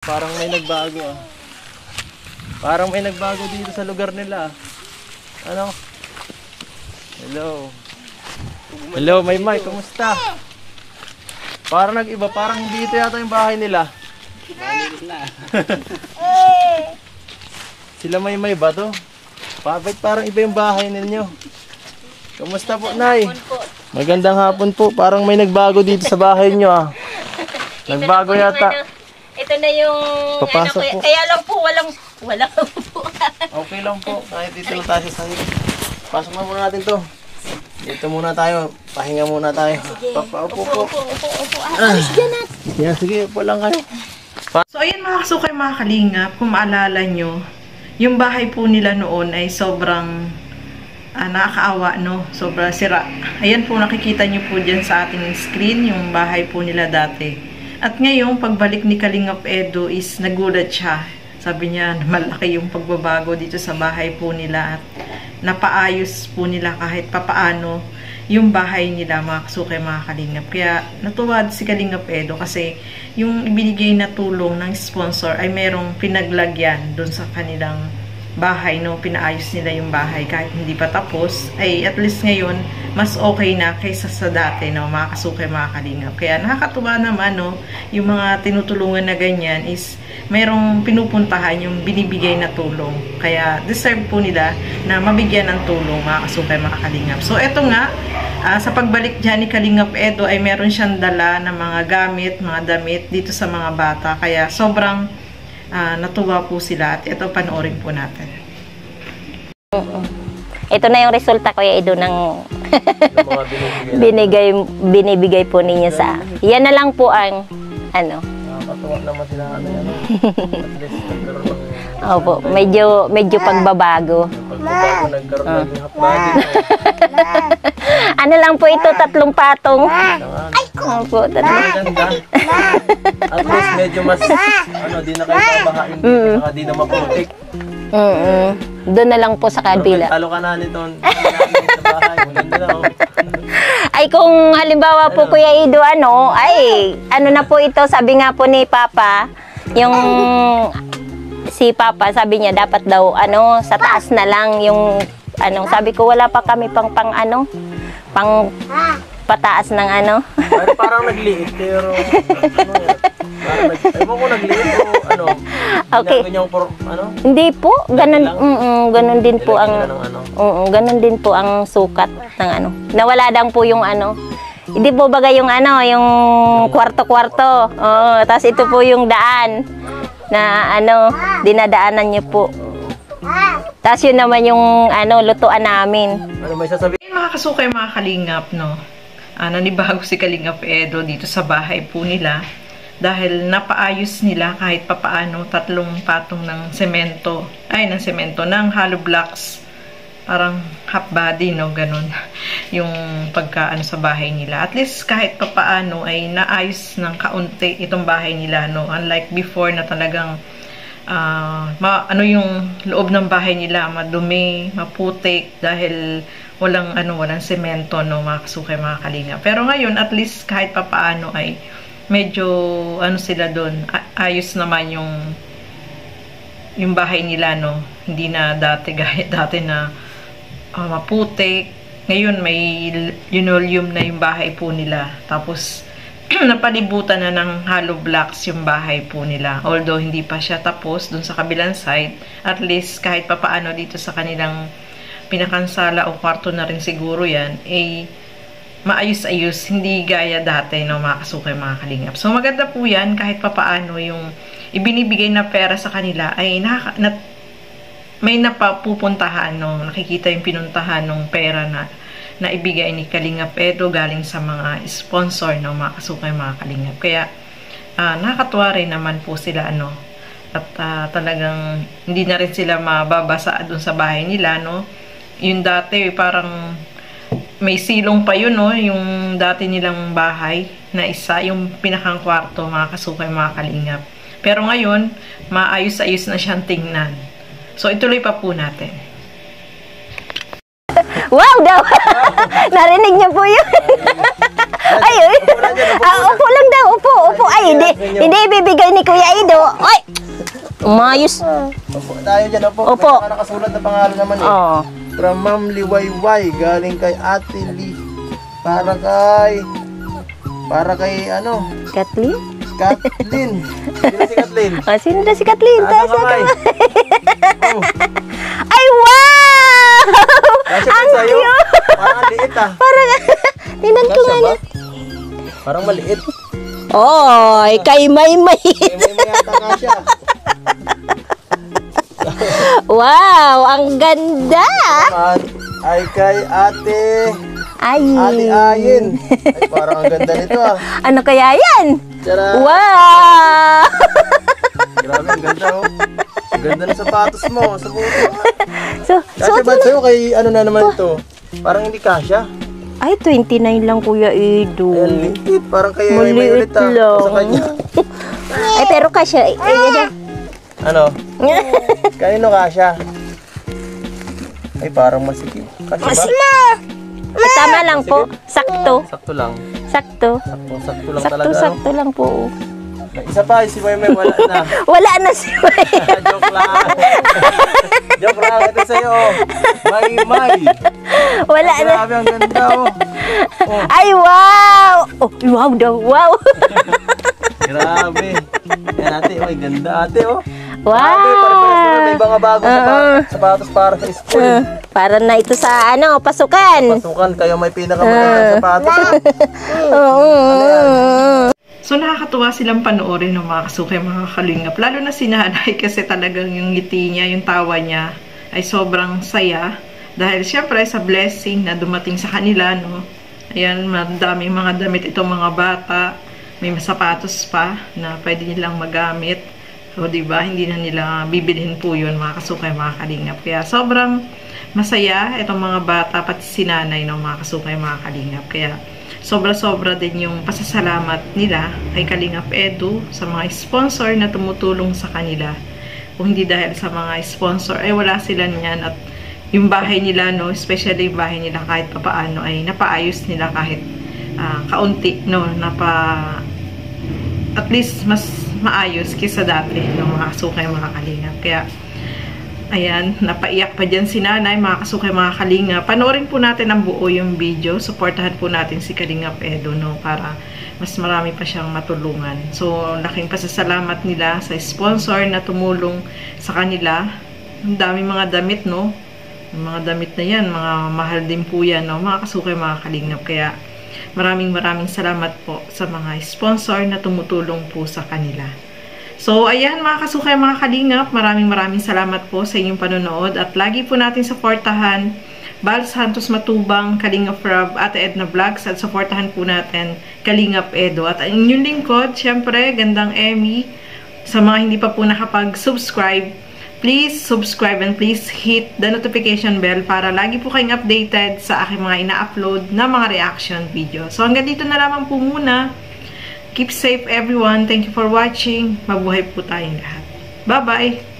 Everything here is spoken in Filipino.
Parang may nagbago ah. Parang may nagbago dito sa lugar nila. Ano? Hello. Hello, Maymay, kumusta? Parang nag-iba, parang dito yata yung bahay nila. Sila Maymay ba to? Bakit parang iba yung bahay ninyo? Kumusta po, Nay? Magandang hapon po. Parang may nagbago dito sa bahay nyo ah. Nagbago yata. Ito na yung papasok ano, po. Kaya lang po walang po. Okay lang po. Kahit dito lang tayo sa sahig. Pasok na muna natin to. Dito muna tayo. Pahinga muna tayo. Upo po. Alis dyan natin. Yan, sige. Upo lang kayo. So ayun mga kasukay, mga kalingap, kung maalala nyo, yung bahay po nila noon ay sobrang nakakaawa, no? Sobrang sira. Ayan po, nakikita nyo po dyan sa ating screen, yung bahay po nila dati. At ngayon, pagbalik ni Kalingap Edo is nagulat siya. Sabi niya, malaki yung pagbabago dito sa bahay po nila at napaayos po nila kahit papaano yung bahay nila, mga kasukay, mga kalingap. Kaya natuwa si Kalingap Edo kasi yung ibinigay na tulong ng sponsor ay merong pinaglagyan doon sa kanilang bahay, no? Pinaayos nila yung bahay kahit hindi pa tapos, ay at least ngayon mas okay na kaysa sa dati, no? Mga kasukay, mga kalingap. Kaya nakakatuwa naman, no? Yung mga tinutulungan na ganyan is merong pinupuntahan yung binibigay na tulong. Kaya deserve po nila na mabigyan ng tulong, mga kasukay, mga kalingap. So eto nga, sa pagbalik dyan ni Kalingap Edo ay meron siyang dala ng mga gamit, mga damit dito sa mga bata. Kaya sobrang natuwa po sila at ito panoorin po natin. Ito na yung resulta, Kuya Edo, ng binibigay po ninyo sa... Yan na lang po ang ano. Nakakatuwa naman sila ano yan. At least nagkaroon ng... Opo, medyo pagbabago. Pagbabago, nagkaroon ng hapbagi. Ano lang po ito, 3 patong. Opo, 3. Maganda. At least medyo mas, di na kayo pabahain. Di na maputik. Doon na lang po sa kabila. Talo ka na nito. Sa bahay. Maganda na oh. Ay kung halimbawa po Kuya Edo, ano na po ito, sabi nga po ni Papa, yung si Papa sabi niya dapat daw sa taas na lang yung sabi ko wala pa kami pang pataas ng Parang nagliit pero ewan ko nagliit o okay. Hindi po, ganun din po ang ganun din po ang sukat ng nawala lang po yung hindi po bagay yung yung kwarto-kwarto. Tapos ito po yung daan na dinadaanan niyo po. Tapos yun naman yung lutuan namin. May sasabihin? Mga kasukay, mga kalingap, no? Nanibago si Kalingap Edo dito sa bahay po nila dahil napaayos nila kahit papaano 3 patong ng semento, ng hollow blocks, parang half body, no? Ganun yung pagkaano sa bahay nila. At least kahit papaano ay naayos ng kaunti itong bahay nila, no? Unlike before na talagang yung loob ng bahay nila madumi, maputik dahil walang semento, no, mga kasukay, mga kalinga. Pero ngayon at least kahit papaano ay medyo sila doon, ayos naman yung bahay nila, no. Hindi na dati na maputik. Ngayon may linoleum na yung bahay po nila. Tapos napalibutan na ng hollow blocks yung bahay po nila. Although hindi pa siya tapos dun sa kabilang side, at least kahit papaano dito sa kanilang pinakansala o kwarto na rin siguro yan, maayos-ayos, hindi gaya dati, no, mga kasukay, mga kalingap. So maganda po yan, kahit papaano yung ibinibigay na pera sa kanila ay may napapupuntahan, no, nakikita yung pinuntahan ng pera na ibigay ni Kalingap Edo galing sa mga sponsor, no, mga kasukay, mga kalingap. Kaya nakakatuwa rin naman po sila, at talagang hindi na rin sila mababasa doon sa bahay nila, no. Yung dati parang may silong pa yun, no, yung dati nilang bahay na isa, yung pinakang kwarto, mga kasukay, mga kalingap. Pero ngayon maayos-ayos na siyang tingnan. So ituloy pa po natin. Wow daw! Narinig niyo po yun. Ay, upo lang daw, upo. Ay, hindi ibibigay ni Kuya Ido. Ay, umayos. Opo, tayo dyan, opo. Opo. May nakasulat na pangalan naman eh. Oo. From Ma'am Liwayway, galing kay Ate Li. Para kay ano? Kathleen? Kathleen. Sino si Kathleen? Sino na si Kathleen? Taas ang kamay. Oh. Ay, wow! Kasya ba sa'yo? Parang liit ah. Parang, tinan ko Kasya nga. ba? Parang maliit. Oy, kay Maymay. May yata kasya. Wow, ang ganda. Naman ay kay Ate Ayin. Ayin. Ay, parang ang ganda nito ah. Ano kaya yan? Tara. Wow! Grabe, ang ganda oh. Ang ganda ng sapatos mo. Sa buto. So, Kasya ba sa'yo kay ano na naman ito? Parang hindi kasya. ay, 29 lang Kuya Edo. Ay, ang liit. Parang kayo may Maliit ulit ah. lang. Sa kanya. Ay, pero kasya. Ano? Kanino kasya? Ay, parang masikip. Kasya ba? Tama lang po. Sakto. Sakto lang. Sakto. Sakto lang talaga. Ano? Sakto lang po. Isa pa, si Maymay wala na. Wala na si May. Joke lang. Joke lang. Ito sa'yo. Maymay. Wala na. Grabe, ang ganda oh. Oh. Ay, wow! Oh, wow daw, wow! Grabe. Yan ate, oh, ganda ate oh. Wow! Grabe, parang may mga bago sapatos para sa school. Para na ito sa, pasukan. Pasukan, kayo may pinakamagandang sapatos. So nakakatuwa silang panoorin ng mga kasukay, mga kalingap. Lalo na si nanay kasi talagang yung ngiti niya, yung tawa niya ay sobrang saya. Dahil syempre sa blessing na dumating sa kanila, no? Ayan, madaming mga damit itong mga bata. May sapatos pa na pwede nilang magamit. So, diba, hindi na nila bibilhin po yun, mga kasukay, mga kalingap. Kaya sobrang masaya itong mga bata, pati si nanay ng mga kasukay, mga kalingap. Kaya sobra-sobra din yung pasasalamat nila kay Kalingap Edu sa mga sponsor na tumutulong sa kanila. Kung hindi dahil sa mga sponsor, ay wala sila niyan. At yung bahay nila, no, especially yung bahay nila kahit papaano, ay napaayos nila kahit kaunti, no, at least mas maayos kaysa dati, no, mga kasukay, mga kalingap. Kaya ayan, napaiyak pa dyan si nanay, mga kasukay, mga kalingap. Panoorin po natin ang buo yung video. Supportahan po natin si Kalingap Edu, no, para mas marami pa siyang matulungan. So, laking pasasalamat nila sa sponsor na tumulong sa kanila. Ang dami mga damit, no. Yung mga damit na yan, mga mahal din po yan, no, mga kasukay, mga kalingap. Kaya maraming salamat po sa mga sponsor na tumutulong po sa kanila. So, ayan mga kasukay, mga kalingap, maraming salamat po sa inyong panonood at lagi po natin supportahan Bal Santos Matubang, Kalingap Rob, Ate Edna Vlogs at supportahan po natin Kalingap Edu. At ang inyong lingkod, syempre, Gandang Emmy. Sa mga hindi pa po nakapag-subscribe, please subscribe and please hit the notification bell para lagi po kayong updated sa aking mga ina-upload na mga reaction video. So, hanggang dito na lamang po muna. Keep safe everyone. Thank you for watching. Mabuhay po tayong lahat. Bye-bye!